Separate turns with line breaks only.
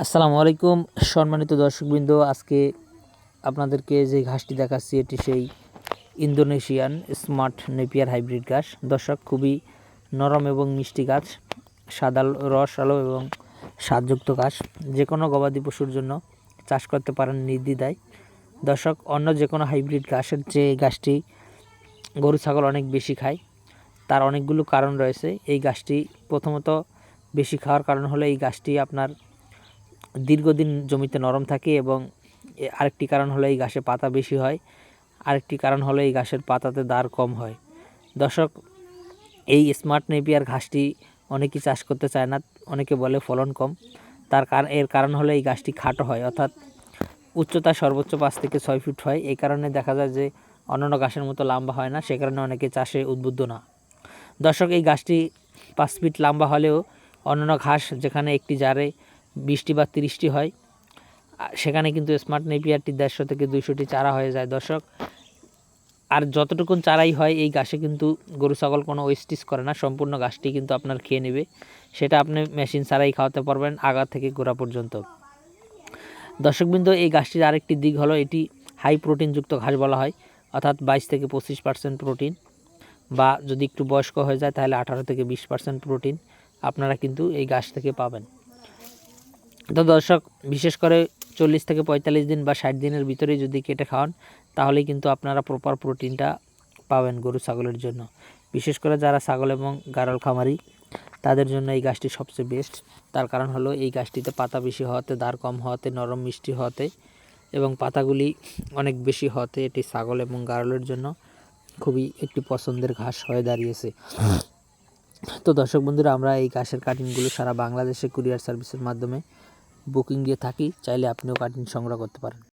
আসসালামু আলাইকুম সম্মানিত দর্শকবৃন্দ, আজকে আপনাদেরকে যে ঘাসটি দেখাচ্ছি এটি সেই ইন্দোনেশিয়ান স্মার্ট নেপিয়ার হাইব্রিড ঘাস। দর্শক, খুবই নরম এবং মিষ্টি গাছ, সাদা রস আলো এবং স্বাদযুক্ত ঘাস। যে কোনো গবাদি পশুর জন্য চাষ করতে পারেন নির্দ্বিধায়। দর্শক, অন্য যে কোনো হাইব্রিড ঘাসের চেয়ে গাছটি গরু ছাগল অনেক বেশি খায়। তার অনেকগুলো কারণ রয়েছে। এই গাছটি প্রথমত বেশি খাওয়ার কারণ হলো এই গাছটি আপনার দীর্ঘদিন জমিতে নরম থাকে, এবং আরেকটি কারণ হলো এই ঘাসে পাতা বেশি হয়। আরেকটি কারণ হলো এই ঘাসের পাতাতে দাঁড় কম হয়। দর্শক, এই স্মার্ট নেপিয়ার ঘাসটি অনেকেই চাষ করতে চায় না, অনেকে বলে ফলন কম। এর কারণ হলো এই গাছটি খাটো হয়, অর্থাৎ উচ্চতা সর্বোচ্চ 5 থেকে 6 ফিট হয়। এই কারণে দেখা যায় যে অন্যান্য ঘাসের মতো লম্বা হয় না, সে কারণে অনেকে চাষে উদ্বুদ্ধ না। দর্শক, এই গাছটি 5 ফিট লম্বা হলেও অন্যান্য ঘাস যেখানে একটি জারে 20টি বা 30টি হয়, সেখানে কিন্তু স্মার্ট নেপিয়ারটি 150 থেকে 200টি চারা হয়ে যায়। দর্শক, আর যতটুকুন চারাই হয় এই ঘাসে কিন্তু গরু ছাগল কোনো ওয়েস্টেজ করে না, সম্পূর্ণ ঘাসটি কিন্তু আপনার খেয়ে নেবে। সেটা আপনি মেশিন ছাড়াই খাওয়াতে পারবেন আগা থেকে গোড়া পর্যন্ত। দর্শকবৃন্দ, এই ঘাসটির আরেকটি দিক হলো এটি হাই প্রোটিনযুক্ত ঘাস বলা হয়, অর্থাৎ 22 থেকে 25% প্রোটিন, বা যদি একটু বয়স্ক হয়ে যায় তাহলে 18 থেকে 20% প্রোটিন আপনারা কিন্তু এই ঘাস থেকে পাবেন। তো দর্শক, বিশেষ করে 40 থেকে 45 দিন বা 60 দিনের ভিতরে যদি কেটে খাওয়ান তাহলেই কিন্তু আপনারা প্রপার প্রোটিনটা পাবেন গরু ছাগলের জন্য। বিশেষ করে যারা ছাগল এবং গাড়ল খামারি তাদের জন্য এই গাছটি সবচেয়ে বেস্ট। তার কারণ হলো এই গাছটিতে পাতা বেশি হওয়াতে, দাঁড় কম হওয়াতে, নরম মিষ্টি হওয়াতে এবং পাতাগুলি অনেক বেশি হওয়াতে এটি ছাগল এবং গাড়লের জন্য খুবই একটি পছন্দের ঘাস হয়ে দাঁড়িয়েছে। তো দর্শক বন্ধুরা, আমরা এই ঘাসের কাটিংগুলো সারা বাংলাদেশে কুরিয়ার সার্ভিসের মাধ্যমে বুকিং দিয়ে থাকি। চাইলে আপনিও কাটিং সংগ্রহ করতে পারেন।